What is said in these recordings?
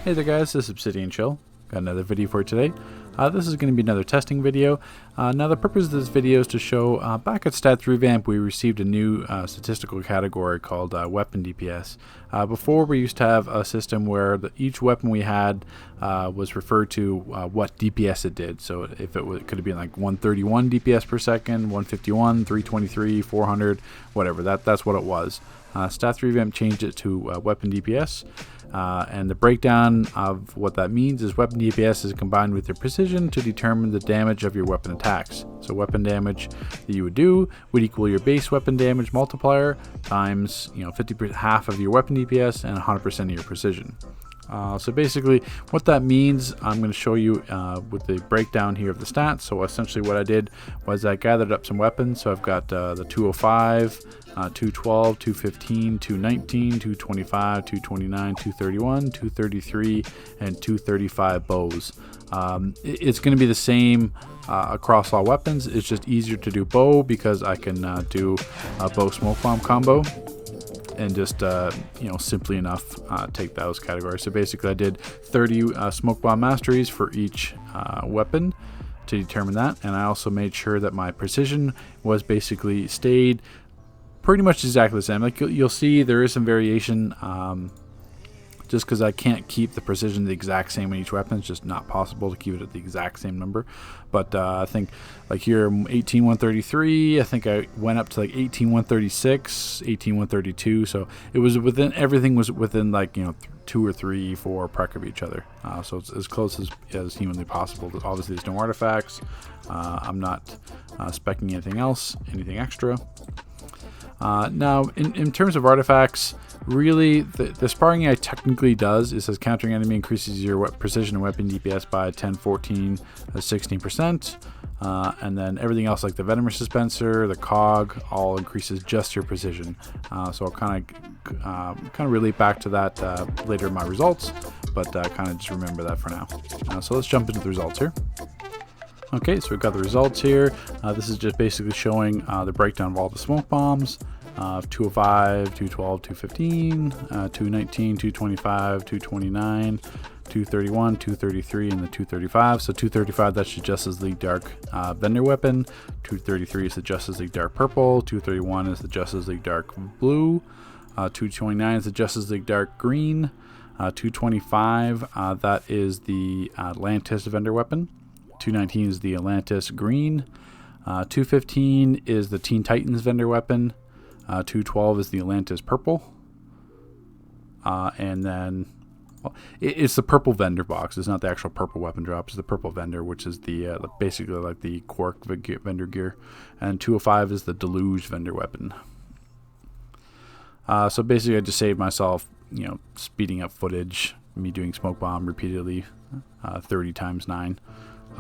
Hey there guys, this is Obsidian Chill. Got another video for you today. This is going to be another testing video. Now the purpose of this video is to show back at Stat Revamp we received a new statistical category called Weapon DPS. Before we used to have a system where each weapon we had was referred to what DPS it did. So if it could have been like 131 DPS per second, 151, 323, 400, whatever, that's what it was. Stat Revamp changed it to Weapon DPS. And the breakdown of what that means is weapon DPS is combined with your precision to determine the damage of your weapon attacks. So weapon damage that you would do would equal your base weapon damage multiplier times 50% half of your weapon DPS and 100% of your precision. So basically what that means, I'm going to show you with the breakdown here of the stats. So essentially what I did was I gathered up some weapons. So I've got the 205, 212, 215, 219, 225, 229, 231, 233, and 235 bows. It's going to be the same across all weapons. It's just easier to do bow because I can do a bow smoke bomb combo. And just simply enough take those categories. So basically I did 30 smoke bomb masteries for each weapon to determine that, and I also made sure that my precision was basically stayed pretty much exactly the same. Like you'll see there is some variation just because I can't keep the precision the exact same in each weapon. It's just not possible to keep it at the exact same number. But I think like here 18133, I think I went up to like 18136, 18132. So it was within, everything was within like 2 or 3, 4 prec of each other. So it's as close as humanly possible. Obviously there's no artifacts. I'm not speccing anything else, anything extra. Now in terms of artifacts, really the sparring AI technically does, it says countering enemy increases your precision and weapon DPS by 10, 14, 16%, and then everything else like the Venom Dispenser, the cog, all increases just your precision. So I'll kind of relate back to that later in my results, but kind of just remember that for now. So let's jump into the results here. Okay, so we've got the results here. This is just basically showing the breakdown of all the smoke bombs. 205, 212, 215, 219, 225, 229, 231, 233, and the 235. So 235, that's the Justice League Dark Vendor weapon. 233 is the Justice League Dark Purple. 231 is the Justice League Dark Blue. 229 is the Justice League Dark Green. 225, that is the Atlantis Vendor weapon. 219 is the Atlantis Green. 215 is the Teen Titans Vendor weapon. 212 is the Atlantis Purple. And then it's the purple vendor box. It's not the actual purple weapon drop. It's the purple vendor, which is the basically like the Quark vendor gear. And 205 is the Deluge vendor weapon. So basically I just saved myself, speeding up footage, me doing smoke bomb repeatedly, 30 times 9.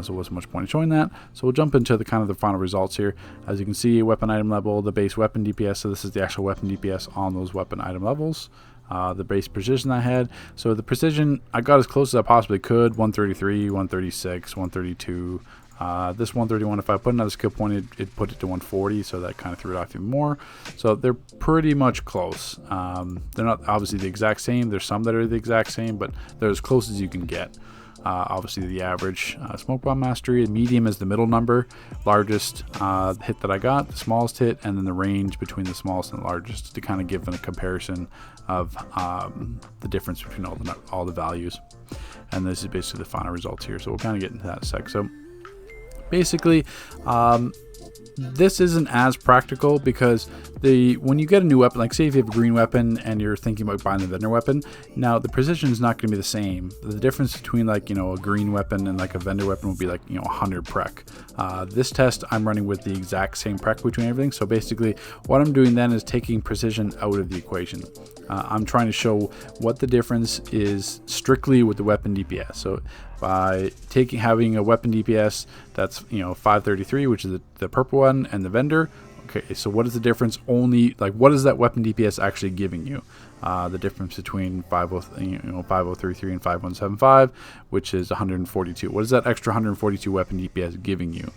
So it wasn't much point in showing that. So we'll jump into the final results here. As you can see, weapon item level, the base weapon DPS. So this is the actual weapon DPS on those weapon item levels. The base precision I had. So the precision, I got as close as I possibly could. 133, 136, 132. This 131, if I put another skill point, it put it to 140. So that kind of threw it off even more. So they're pretty much close. They're not obviously the exact same. There's some that are the exact same, but they're as close as you can get. Obviously the average smoke bomb mastery, medium is the middle number, largest hit that I got, the smallest hit, and then the range between the smallest and the largest to kind of give them a comparison of the difference between all the values. And this is basically the final results here, so we'll kind of get into that in a sec. So basically this isn't as practical because when you get a new weapon, like say if you have a green weapon and you're thinking about buying the vendor weapon, now the precision is not going to be the same. The difference between like a green weapon and like a vendor weapon would be like 100 prec. This test I'm running with the exact same prec between everything. So basically what I'm doing then is taking precision out of the equation. I'm trying to show what the difference is strictly with the weapon DPS. So by having a weapon DPS that's 533, which is the purple one, and the vendor Okay, so what is the difference? Only like what is that weapon DPS actually giving you? The difference between 5033 and 5175, which is 142. What is that extra 142 weapon DPS giving you?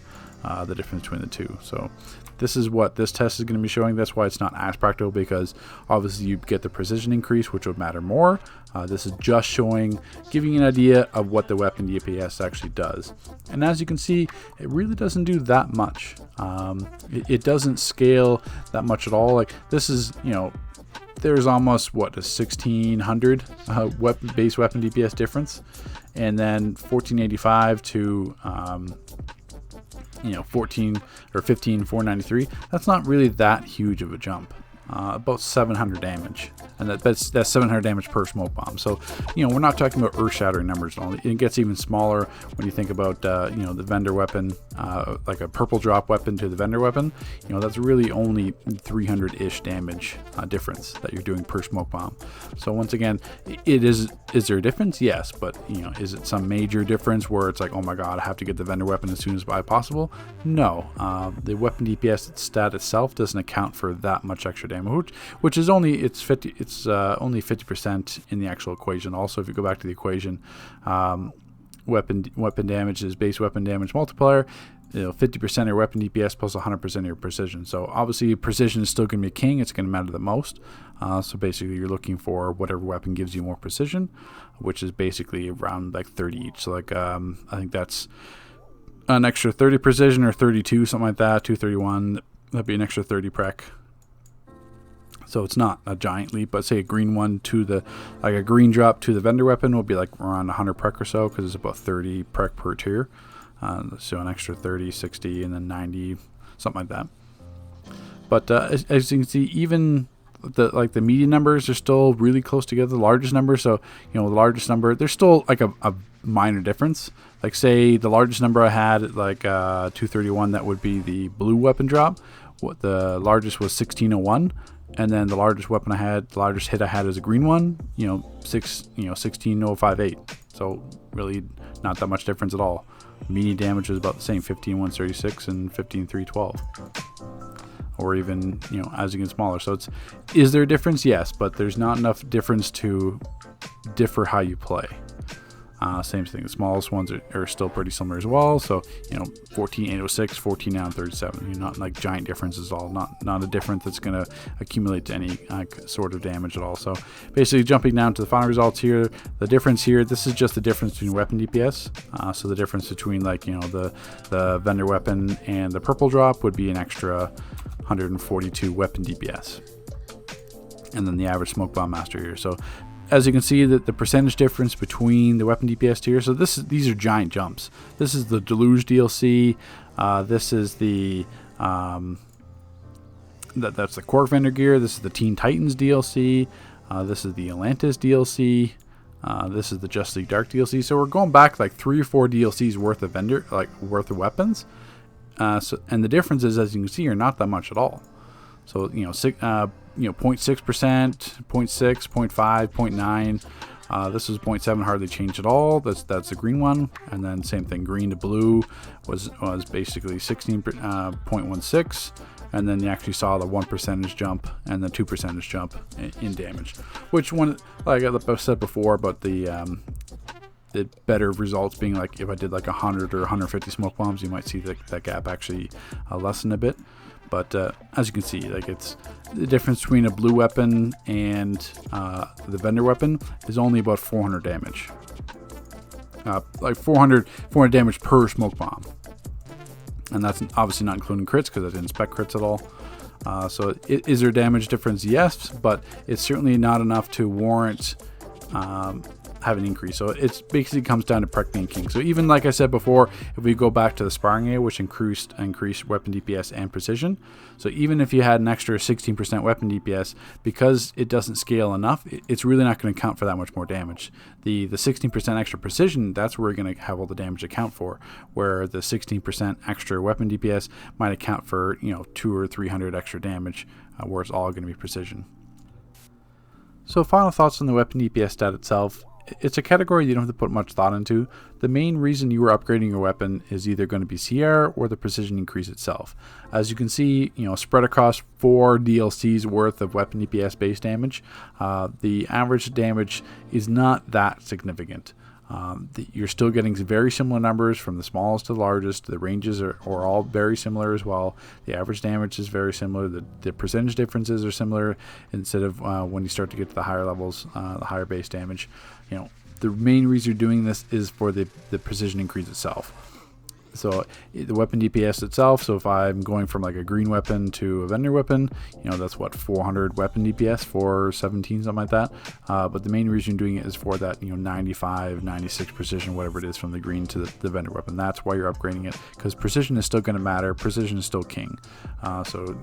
The difference between the two. So this is what this test is going to be showing. That's why it's not as practical, because obviously you get the precision increase, which would matter more. This is just showing, giving you an idea of what the weapon DPS actually does. And as you can see, it really doesn't do that much. It doesn't scale that much at all. Like this is, there's almost what, a 1600 base weapon DPS difference, and then 1485 to 14 or 15493. That's not really that huge of a jump. About 700 damage, and that's 700 damage per smoke bomb. So we're not talking about earth-shattering numbers at all. It gets even smaller when you think about the vendor weapon, like a purple drop weapon to the vendor weapon. That's really only 300-ish damage difference that you're doing per smoke bomb. So once again, is there a difference? Yes, but is it some major difference where it's like, oh my god, I have to get the vendor weapon as soon as possible? No. The weapon DPS stat itself doesn't account for that much extra damage, which is only only 50% in the actual equation. Also, if you go back to the equation, weapon damage is base weapon damage multiplier. 50% of your weapon DPS plus 100% of your precision. So obviously precision is still going to be king. It's going to matter the most. So basically you're looking for whatever weapon gives you more precision, which is basically around like 30 each. So like I think that's an extra 30 precision or 32, something like that. 231. That'd be an extra 30 prec. So it's not a giant leap, but say a green one to a green drop to the vendor weapon will be like around 100 prec or so, because it's about 30 prec per tier. So an extra 30, 60, and then 90, something like that. But as you can see, even the median numbers are still really close together. The largest number, so the largest number, there's still like a minor difference. Like say the largest number I had, like 231, that would be the blue weapon drop. What the largest was 1601. And then the largest weapon I had, the largest hit I had is a green one, 16058. So really not that much difference at all. Median damage was about the same, 15136 and 15312. Or even, as you get smaller. So is there a difference? Yes, but there's not enough difference to differ how you play. Same thing. The smallest ones are still pretty similar as well. So 14806, 14937. Not like giant differences at all. Not a difference that's going to accumulate to any sort of damage at all. So basically, jumping down to the final results here, the difference here. This is just the difference between weapon DPS. So the difference between the vendor weapon and the purple drop would be an extra 142 weapon DPS, and then the average smoke bomb master here. So as you can see, that the percentage difference between the weapon DPS tier. So these are giant jumps. This is the Deluge DLC. This is the that's the Quark vendor gear. This is the Teen Titans DLC. This is the Atlantis DLC. This is the Just League Dark DLC. So we're going back like 3 or 4 DLCs worth of worth of weapons. And the differences, as you can see, are not that much at all. So 0.6%, 0.6, 0.5, 0.9. This was 0.7, hardly changed at all. That's the green one, and then same thing, green to blue was basically 16.16, and then you actually saw the 1% jump and the 2% jump in damage. Which one, like I said before, about the better results being like if I did like 100 or 150 smoke bombs, you might see that gap actually lessen a bit. But as you can see, like it's the difference between a blue weapon and the vendor weapon is only about 400 damage. Like 400 damage per smoke bomb. And that's obviously not including crits, because I didn't spec crits at all. So is there damage difference? Yes, but it's certainly not enough to warrant have an increase. So it basically comes down to prec being king. So even like I said before, if we go back to the sparring area, which increased weapon DPS and precision, so even if you had an extra 16% weapon DPS, because it doesn't scale enough, it's really not going to account for that much more damage. The 16% extra precision, that's where we're going to have all the damage account for, where the 16% extra weapon DPS might account for 200 or 300 extra damage, where it's all going to be precision. So final thoughts on the weapon DPS stat itself. it's a category you don't have to put much thought into. The main reason you are upgrading your weapon is either going to be CR or the precision increase itself. As you can see, spread across 4 DLCs worth of weapon DPS base damage, the average damage is not that significant. You're still getting very similar numbers from the smallest to the largest. The ranges are all very similar as well. The average damage is very similar. The percentage differences are similar instead of when you start to get to the higher levels, the higher base damage. The main reason you're doing this is for the precision increase itself. So the weapon DPS itself, so if I'm going from like a green weapon to a vendor weapon, that's what, 400 weapon DPS, 417, something like that. But the main reason you're doing it is for that 95, 96 precision, whatever it is, from the green to the vendor weapon. That's why you're upgrading it, because precision is still going to matter. Precision is still king. So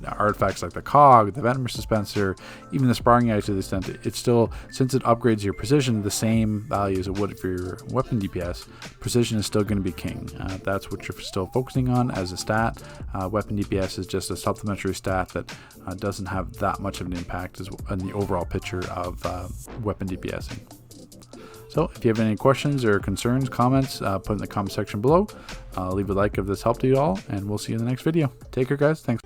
artifacts like the cog, the venom dispenser, even the sparring eye, to the extent it's still, since it upgrades your precision the same value as it would for your weapon DPS, precision is still going to be king. That's what you're still focusing on as a stat. Weapon DPS is just a supplementary stat that doesn't have that much of an impact in the overall picture of weapon DPSing. So if you have any questions or concerns, comments, put in the comment section below. Leave a like if this helped you at all, and we'll see you in the next video. Take care, guys. Thanks.